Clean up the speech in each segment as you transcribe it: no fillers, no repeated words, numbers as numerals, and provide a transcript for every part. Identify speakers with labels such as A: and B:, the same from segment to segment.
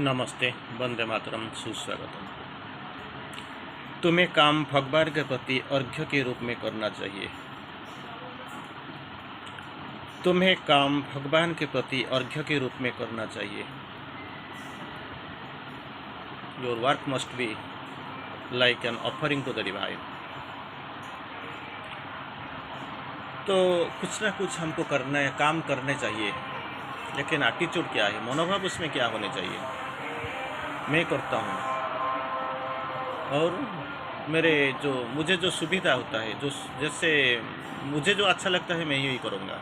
A: नमस्ते, वंदे मातरम, सुस्वागतम। तुम्हें काम भगवान के प्रति अर्घ्य के रूप में करना चाहिए। तुम्हें काम भगवान के प्रति अर्घ्य के रूप में करना चाहिए। Your work must be like an offering to the divine. तो कुछ ना कुछ हमको करना है, काम करने चाहिए, लेकिन एटीट्यूड क्या है, मनोभाव उसमें क्या होने चाहिए। मैं करता हूँ और मुझे जो सुविधा होता है, जो जैसे मुझे जो अच्छा लगता है मैं यही करूँगा।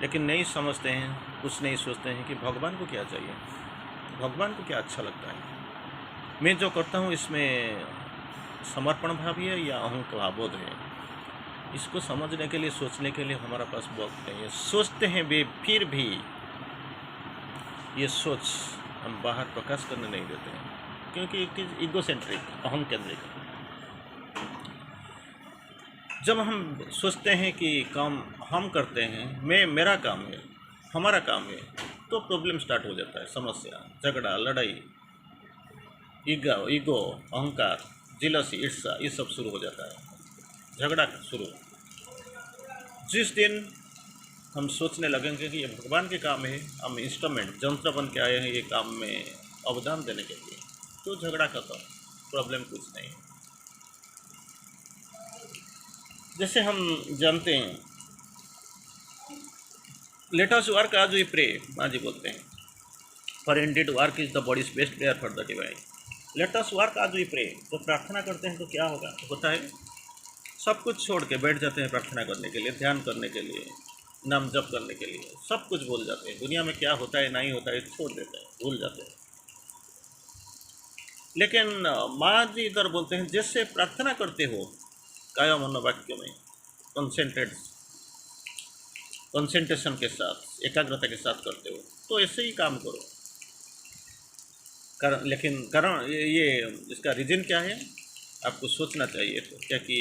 A: लेकिन नहीं समझते हैं, कुछ नहीं सोचते हैं कि भगवान को क्या चाहिए, भगवान को क्या अच्छा लगता है। मैं जो करता हूँ इसमें समर्पण भाव है या अहंकार बोध है, इसको समझने के लिए, सोचने के लिए हमारा पास वक्त नहीं है। सोचते हैं वे, फिर भी ये सोच हम बाहर प्रकाश करने नहीं देते हैं, क्योंकि इट इज ईगोसेंट्रिक, अहम केंद्रिक। जब हम सोचते हैं कि काम हम करते हैं, मेरा काम है, हमारा काम है, तो प्रॉब्लम स्टार्ट हो जाता है। समस्या, झगड़ा, लड़ाई, ईगो, अहंकार, जिलसी, ईर्ष्या, ये सब शुरू हो जाता है। झगड़ा शुरू। जिस दिन हम सोचने लगेंगे कि ये भगवान के काम है, हम इंस्ट्रूमेंट, यंत्र बन के आए हैं ये काम में अवदान देने के लिए, तो झगड़ा खत्म, प्रॉब्लम कुछ नहीं। जैसे हम जानते हैं, let us work as we pray, माँ जी बोलते हैं, for indeed work is the body's best prayer for the divine. Let us work as we pray. तो प्रार्थना करते हैं तो क्या होता है, सब कुछ छोड़ के बैठ जाते हैं प्रार्थना करने के लिए, ध्यान करने के लिए, नाम जप करने के लिए, सब कुछ भूल जाते हैं। दुनिया में क्या होता है नहीं होता है छोड़ देते हैं, भूल जाते हैं। लेकिन माँ जी इधर बोलते हैं, जैसे प्रार्थना करते हो काया मनोवाक्य में कंसेंट्रेशन के साथ, एकाग्रता के साथ करते हो, तो ऐसे ही काम करो। कारण ये इसका रीजन क्या है, आपको सोचना चाहिए। तो क्या कि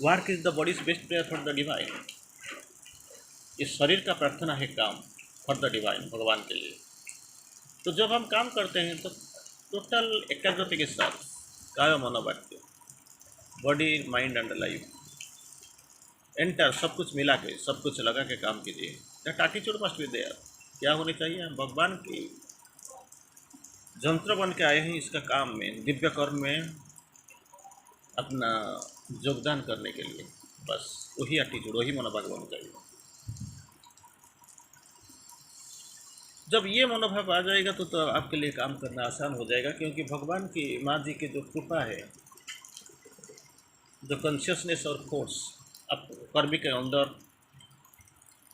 A: work is the body's best prayer for the divine. इस शरीर का प्रार्थना है काम फॉर द डिवाइन, भगवान के लिए। तो जब हम काम करते हैं तो टोटल एकाग्रता के साथ, काय मनोवाक्य, body, mind and life, enter, सब कुछ मिला के, सब कुछ लगा के काम कीजिए। That attitude must be there. क्या होनी चाहिए, हम भगवान की यंत्र बन के आए हैं इसका काम में, दिव्य कर्म में अपना योगदान करने के लिए। बस वही एटीट्यूड, वही मनोभाव होना चाहिए। जब ये मनोभाव आ जाएगा तो आपके लिए काम करना आसान हो जाएगा, क्योंकि भगवान की, माँ जी की जो कृपा है, जो कॉन्शियसनेस और फोर्स आप कर्म के अंदर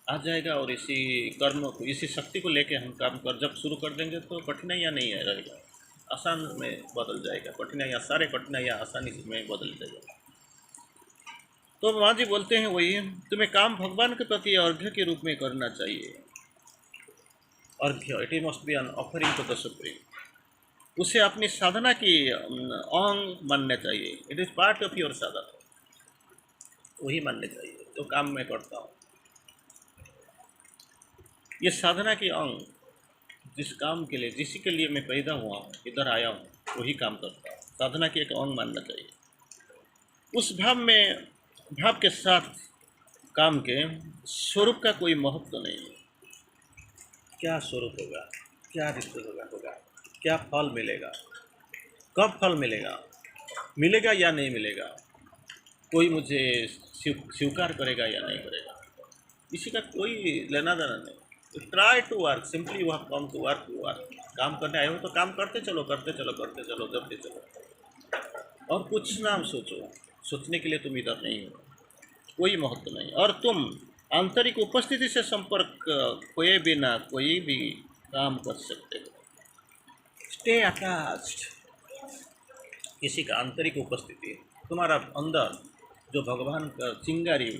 A: आ जाएगा, और इसी कर्म को, इसी शक्ति को लेके हम काम जब शुरू कर देंगे तो कठिनाइयाँ नहीं रहेगा, आसान में बदल जाएगा। सारे कठिनाइयाँ आसानी में बदल जाएगा। तो माँ जी बोलते हैं वही, तुम्हें काम भगवान के प्रति अर्घ्य के रूप में करना चाहिए। अर्घ्य, it must be an offering to the supreme. उसे अपनी साधना की अंग मानना चाहिए। It is part of your sadhana, वही मानने चाहिए जो काम मैं करता हूँ। ये साधना की अंग, जिस काम के लिए, जिसी के लिए मैं पैदा हुआ हूँ, इधर आया हूँ, वही काम करता हूँ। साधना की एक अंग मानना चाहिए। उस भाव के साथ काम के स्वरूप का कोई महत्व नहीं है। क्या स्वरूप होगा, क्या रिश्ते होगा, क्या फल मिलेगा, कब फल मिलेगा या नहीं मिलेगा, कोई मुझे स्वीकार करेगा या नहीं करेगा, इसी का कोई लेना देना नहीं। Try to work, simply you have come to work. काम करने आए हो तो काम करते चलो, जब चलो, और कुछ ना सोचो। सोचने के लिए तुम इधर नहीं हो, कोई महत्व नहीं। और तुम आंतरिक उपस्थिति से संपर्क खोए बिना कोई भी काम कर सकते हो। स्टे अटैच्ड, किसी का आंतरिक उपस्थिति, तुम्हारा अंदर जो भगवान का चिंगारी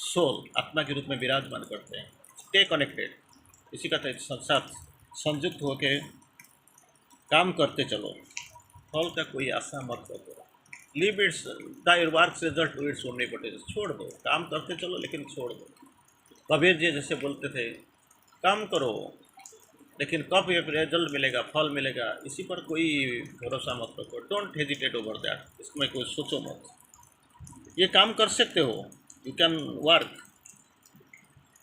A: सोल, आत्मा के रूप में विराजमान करते हैं। स्टे कनेक्टेड, इसी का साथ संयुक्त होकर काम करते चलो। फल का कोई आशा मत करो। Leave its their works result to its omnipotence. छोड़ दो, काम करते चलो लेकिन छोड़ दो। कबीर जी जैसे बोलते थे, काम करो, लेकिन कब ये रिजल्ट मिलेगा, फल मिलेगा, इसी पर कोई भरोसा मत रखो। डोंट हेजिटेट ओवर दैट, इसमें कोई सोचो मत। ये काम कर सकते हो, you can work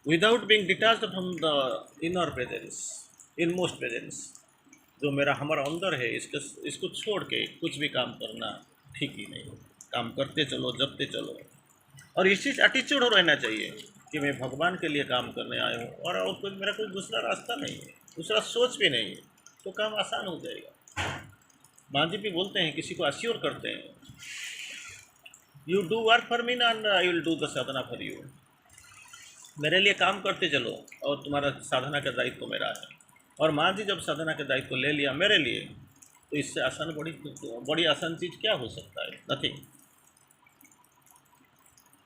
A: without being detached from the inner presence, in most presence. जो मेरा हमारा अंदर है, इसको छोड़ के कुछ भी काम करना ठीक ही नहीं। काम करते चलो, जपते चलो, और इसी एटीट्यूड हो रहना चाहिए कि मैं भगवान के लिए काम करने आया हूँ, और कोई मेरा कोई दूसरा रास्ता नहीं है, दूसरा सोच भी नहीं है, तो काम आसान हो जाएगा। माँ जी भी बोलते हैं, किसी को अश्योर करते हैं, you do work for me and I will do the Sadhana for you. मेरे लिए काम करते चलो और तुम्हारा साधना का दायित्व तो मेरा है। और माँ जी जब साधना का दायित्व तो ले लिया मेरे लिए, तो इससे आसान बड़ी आसान चीज़ क्या हो सकता है? नथिंग।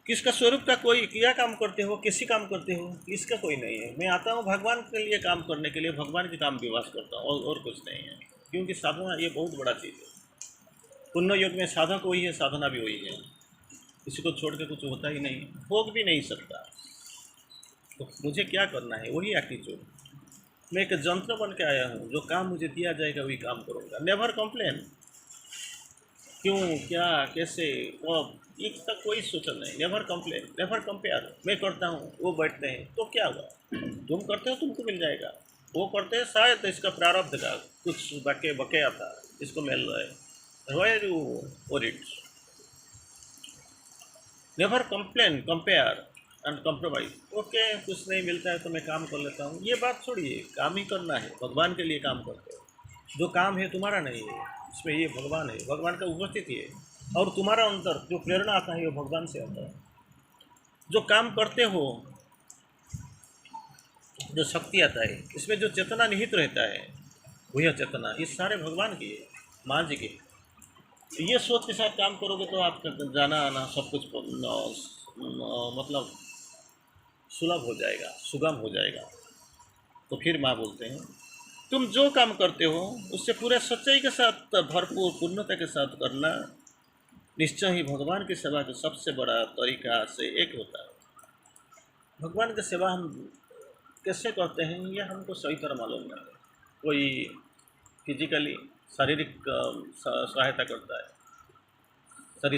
A: किसका स्वरूप का कोई क्या काम करते हो, किसी काम करते हो, इसका कोई नहीं है। मैं आता हूँ भगवान के लिए काम करने के लिए, भगवान के काम विवास करता हूँ, और कुछ नहीं है। क्योंकि साधना ये बहुत बड़ा चीज़ है। पुण्य योग में साधक वही है, साधना भी वही है। किसी को छोड़ के कुछ होता ही नहीं, हो भी नहीं सकता। तो मुझे क्या करना है, वही एटीट्यूड। मैं एक यंत्र बन के आया हूँ, जो काम मुझे दिया जाएगा वही काम करूँगा। नेवर कंप्लेन, क्यों, क्या, कैसे, कब, इसका कोई सूचन नहीं। Never complain, never compare. मैं करता हूँ, वो बैठते हैं, तो क्या हुआ? तुम करते हो, तुमको मिल जाएगा। वो करते हैं, शायद इसका प्रारब्ध का कुछ बकेया था, इसको मिल रहा है। Why you worried? Never complain, compare and compromise. Okay, कुछ नहीं मिलता है तो मैं काम कर लेता हूँ, ये बात छोड़िए। काम ही करना है, भगवान के लिए काम करते हो। जो काम है तुम्हारा नहीं है, इसमें ये भगवान है, भगवान का उपस्थिति है। और तुम्हारा अंदर जो प्रेरणा आता है वो भगवान से आता है। जो काम करते हो, जो शक्ति आता है, इसमें जो चेतना निहित रहता है, वही चेतना, ये सारे भगवान की है, माँ जी की। ये सोच के साथ काम करोगे तो आपका जाना आना सब कुछ मतलब सुलभ हो जाएगा, सुगम हो जाएगा। तो फिर माँ बोलते हैं, तुम जो काम करते हो उससे पूरे सच्चाई के साथ, भरपूर पूर्णता के साथ करना निश्चय ही भगवान की सेवा का सबसे बड़ा तरीका से एक होता है। भगवान की सेवा हम कैसे करते हैं, यह हमको सही तरह मालूम नहीं है। कोई फिजिकली शारीरिक सहायता करता है,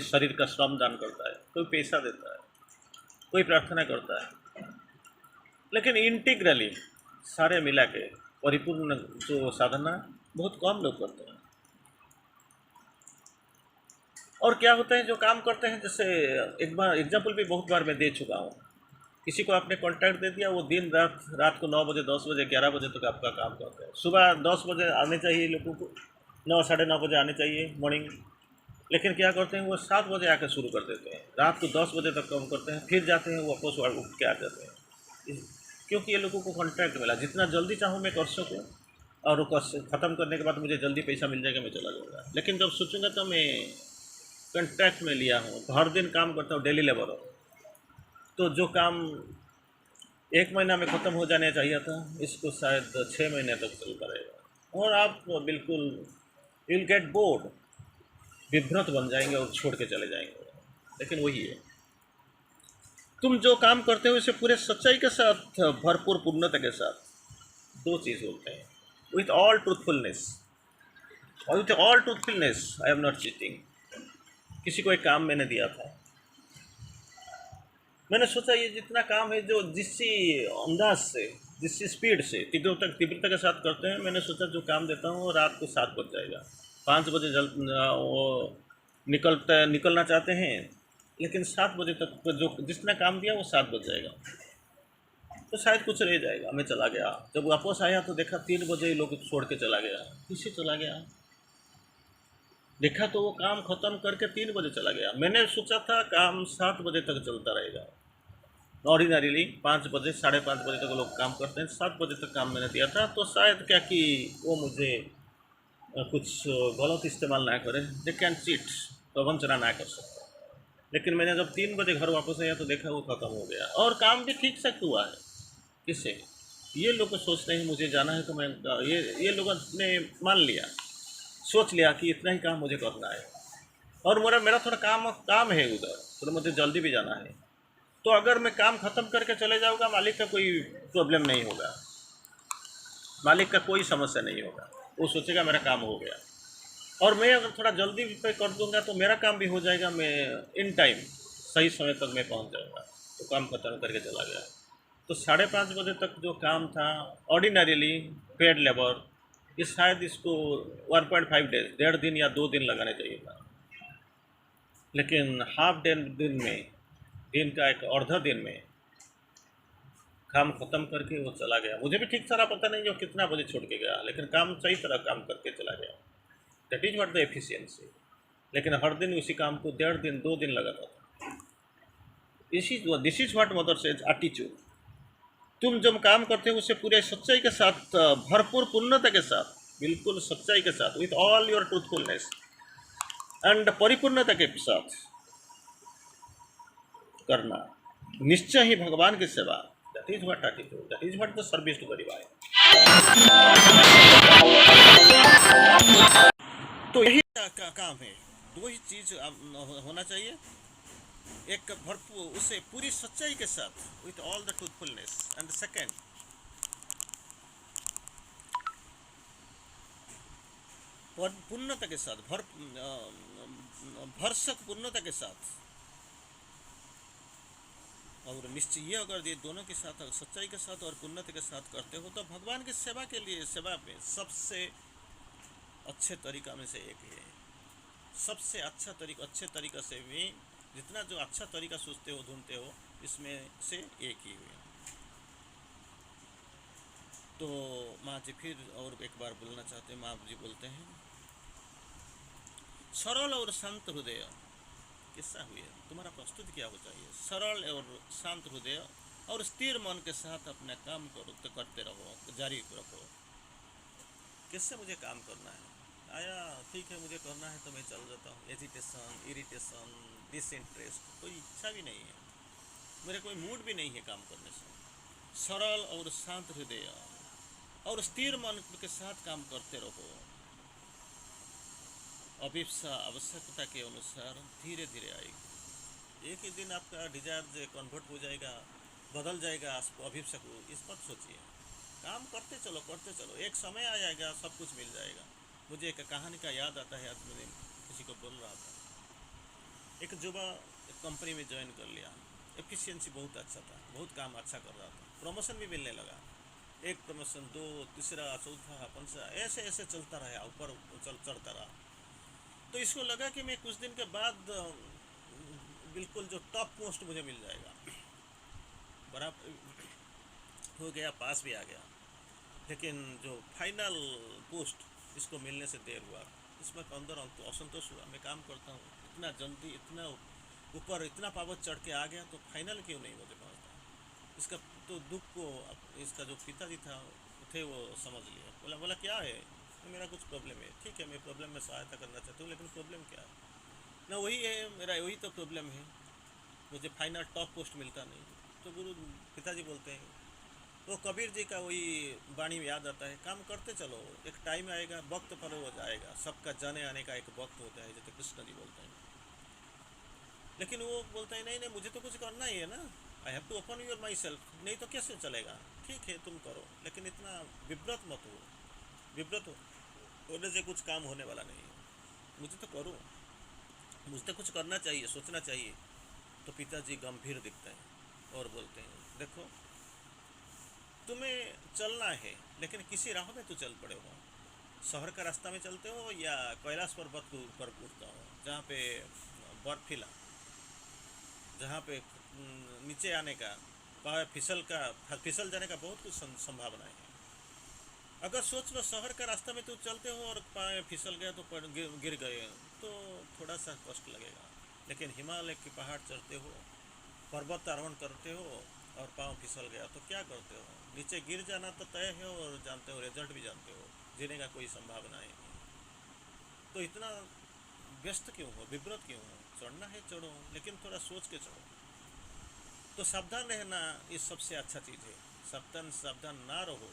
A: शरीर का श्रम दान करता है, कोई पैसा देता है, कोई प्रार्थना करता है, लेकिन इंटीग्रली सारे मिला के परिपूर्ण जो साधना बहुत कम लोग करते हैं। और क्या होता है, जो काम करते हैं, जैसे एक बार एग्जाम्पल भी बहुत बार मैं दे चुका हूँ। किसी को आपने कॉन्ट्रैक्ट दे दिया, वो दिन रात को 9 बजे, 10 बजे, 11 बजे तक आपका काम करते हैं। सुबह 10 बजे आने चाहिए लोगों को, 9, साढ़े 9 बजे आने चाहिए मॉर्निंग, लेकिन क्या करते हैं, वो 7 बजे आकर शुरू कर देते हैं, रात को 10 बजे तक काम करते हैं, फिर जाते हैं वापस उठ के आ जाते हैं। क्योंकि ये लोगों को कॉन्ट्रैक्ट मिला, जितना जल्दी चाहूँ मैं कर सकूँ, और वो ख़त्म करने के बाद मुझे जल्दी पैसा मिल जाएगा, मैं चला जाऊँगा। लेकिन जब सोचूंगा तो मैं कॉन्ट्रैक्ट में लिया हूँ, तो हर दिन काम करता हूँ, डेली लेबर हूँ, तो जो काम 1 महीना में ख़त्म हो जाने चाहिए था, इसको शायद 6 महीने तक चलता रहेगा। और आप बिल्कुल विल गेट बोर्ड, विभ्रत बन जाएंगे और छोड़ के चले जाएंगे। लेकिन वही है, तुम जो काम करते हो इसे पूरे सच्चाई के साथ, भरपूर पूर्णता के साथ, दो चीज़ बोलते हैं, विथ ऑल ट्रूथफुलनेस। और with all truthfulness I am not cheating. किसी को एक काम मैंने दिया था, मैंने सोचा ये जितना काम है, जो जिस अंदाज से, जिस स्पीड से, तीव्रता के साथ करते हैं, मैंने सोचा जो काम देता हूँ वो रात को 7 बज जाएगा, 5 बजे वो निकलना चाहते हैं, लेकिन 7 बजे तक जो जितना काम दिया वो 7 बज जाएगा, तो शायद कुछ रह जाएगा। मैं चला गया, जब वापस आया तो देखा 3 बजे लोग छोड़ के चला गया। किसी चला गया, देखा तो वो काम ख़त्म करके 3 बजे चला गया। मैंने सोचा था काम 7 बजे तक चलता रहेगा। ऑर्डिनरीली 5 बजे, 5:30 बजे तक लोग काम करते हैं, 7 बजे तक काम मैंने दिया था, तो शायद क्या कि वो मुझे कुछ गलत इस्तेमाल ना करें, दे कैन चीट, प्रवंचना ना कर सकते। लेकिन मैंने जब 3 बजे घर वापस आया तो देखा वो ख़त्म हो गया, और काम भी ठीक से हुआ है। किससे? ये लोग सोचते हैं मुझे जाना है, तो मैं ये लोगों ने मान लिया, सोच लिया कि इतना ही काम मुझे करना है, और मेरा थोड़ा काम है उधर, तो मुझे जल्दी भी जाना है। तो अगर मैं काम ख़त्म करके चले जाऊँगा, मालिक का कोई प्रॉब्लम नहीं होगा। मालिक का कोई समस्या नहीं होगा, वो सोचेगा मेरा काम हो गया। और मैं अगर थोड़ा जल्दी पे कर दूंगा तो मेरा काम भी हो जाएगा, मैं इन टाइम सही समय तक मैं पहुंच जाऊंगा, तो काम खत्म करके चला गया। तो 5:30 बजे तक जो काम था ऑर्डिनरीली पेड लेबर, ये शायद इसको 1.5 डेज, 1.5 दिन या 2 दिन लगाने चाहिए था। लेकिन हाफ डे दिन में, दिन का एक आधा दिन में काम ख़त्म करके वो चला गया। मुझे भी ठीक सारा पता नहीं वो कितना बजे छोड़ के गया, लेकिन काम सही तरह काम करके चला गया। That is what the efficiency. लेकिन हर दिन उसी काम को 1.5 दिन 2 दिन लगाता था। इसी this is what mother says attitude. तुम जब काम करते हो उसे पूरे सच्चाई के साथ, भरपूर पूर्णता के साथ, बिल्कुल सच्चाई के साथ, with all your truthfulness and परिपूर्णता के साथ करना, निश्चय ही भगवान की सेवा। That is what attitude, that is what the service to the divine. तो यही काम है, दो ही चीज होना चाहिए। एक भरपूर उसे पूरी सच्चाई के साथ, with all the truthfulness, and second पूर्णता के साथ, भरसक पूर्णता के साथ। और निश्चय ये अगर ये दोनों के साथ, सच्चाई के साथ और पूर्णता के साथ करते हो, तो भगवान की सेवा के लिए, सेवा में सबसे अच्छे तरीका में से एक है। सबसे अच्छा तरीका, अच्छे तरीका से भी जितना जो अच्छा तरीका सोचते हो, ढूंढते हो, इसमें से एक ही हुए। तो माँ जी फिर और एक बार बोलना चाहते हैं। माँ जी बोलते हैं, सरल और शांत हृदय किस्सा हुए, तुम्हारा प्रस्तुति क्या हो चाहिए? सरल और शांत हृदय और स्थिर मन के साथ अपना काम करो, तो करते रहो, जारी रखो। किससे मुझे काम करना है? आया ठीक है, मुझे करना है तो मैं चल जाता हूँ। एजिटेशन, इरिटेशन, डिसइंटरेस्ट, कोई इच्छा भी नहीं है, मेरे कोई मूड भी नहीं है काम करने से। सरल और शांत हृदय और स्थिर मन के साथ काम करते रहो। अभिप्सा आवश्यकता के अनुसार धीरे धीरे आएगी। एक ही दिन आपका डिजायर कन्वर्ट हो जाएगा, बदल जाएगा अभिप्सा को, इस पर सोचिए। काम करते चलो, करते चलो, एक समय आ जाएगा, सब कुछ मिल जाएगा। मुझे एक कहानी का याद आता है, आज मैंने किसी को बोल रहा था। एक युवा एक कंपनी में ज्वाइन कर लिया, एफिशिएंसी बहुत अच्छा था, बहुत काम अच्छा कर रहा था, प्रमोशन भी मिलने लगा। एक प्रमोशन, दो, तीसरा, चौथा, पंचवा, ऐसे ऐसे चलता रहा, ऊपर चढ़ता रहा। तो इसको लगा कि मैं कुछ दिन के बाद बिल्कुल जो टॉप पोस्ट मुझे मिल जाएगा। बड़ा हो गया, पास भी आ गया। लेकिन जो फाइनल पोस्ट इसको मिलने से देर हुआ, इसमें अंदर असंतोष हुआ। मैं काम करता हूँ इतना जल्दी, इतना ऊपर, इतना पावर चढ़ के आ गया, तो फाइनल क्यों नहीं मुझे पहुँचता? इसका तो दुख को इसका जो पिताजी थे वो समझ लिया। बोला क्या है? मेरा कुछ प्रॉब्लम है। ठीक है, मैं प्रॉब्लम में सहायता करना चाहता हूँ, लेकिन प्रॉब्लम क्या है? ना वही है, मेरा वही तो प्रॉब्लम है, मुझे फाइनल टॉप पोस्ट मिलता नहीं। तो पिताजी बोलते हैं, तो कबीर जी का वही वाणी याद आता है, काम करते चलो, एक टाइम आएगा, वक्त पर हो जाएगा, सबका जाने आने का एक वक्त होता है, जैसे कृष्ण जी बोलते हैं। लेकिन वो बोलते हैं, नहीं नहीं, मुझे तो कुछ करना ही है ना, I have to open your my self, नहीं तो कैसे चलेगा? ठीक है तुम करो, लेकिन इतना विब्रत मत हो। विब्रत होने से कुछ काम होने वाला नहीं है। मुझे तो करो, मुझे तो कुछ करना चाहिए, सोचना चाहिए। तो पिताजी गंभीर दिखते हैं और बोलते हैं, देखो तुम्हें चलना है, लेकिन किसी राह में तो चल पड़े हो। शहर का रास्ता में चलते हो या कैलाश पर्वत के ऊपर उठता हो, जहाँ पे बर्फीला, जहाँ पे नीचे आने का, फिसल जाने का बहुत कुछ संभावना है। अगर सोच लो शहर का रास्ता में तो चलते हो और पाँव फिसल गया, तो गिर गए, तो थोड़ा सा कष्ट लगेगा। लेकिन हिमालय के पहाड़ चढ़ते हो, पर्वत आरोहण करते हो और पाँव फिसल गया, तो क्या करते हो? नीचे गिर जाना तो तय है, और जानते हो, रिजल्ट भी जानते हो, जीने का कोई संभावना नहीं। तो इतना व्यस्त क्यों हो, विब्रत क्यों हो? चढ़ना है चढ़ो, लेकिन थोड़ा सोच के चढ़ो। तो सावधान रहना ये सबसे अच्छा चीज़ है। सावधान ना रहो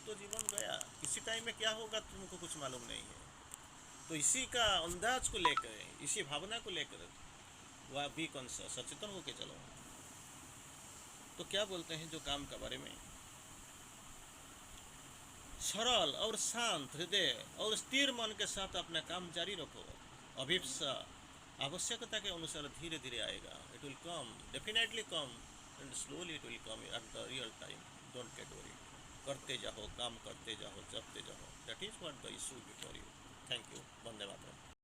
A: तो जीवन गया। किसी टाइम में क्या होगा तुमको कुछ मालूम नहीं है। तो इसी का अंदाज को लेकर, इसी भावना को लेकर वह भी कौन सा सचेतन होके चलो। तो क्या बोलते हैं जो काम के बारे में, सरल और शांत हृदय और स्थिर मन के साथ अपना काम जारी रखो। अभिप्सा आवश्यकता के अनुसार धीरे धीरे आएगा। It will come, definitely come, and slowly it will come at the real time. Don't get worried. करते जाओ, काम करते जाओ, जपते जाओ। That is what the issue before you. Thank you. Vande Mataram.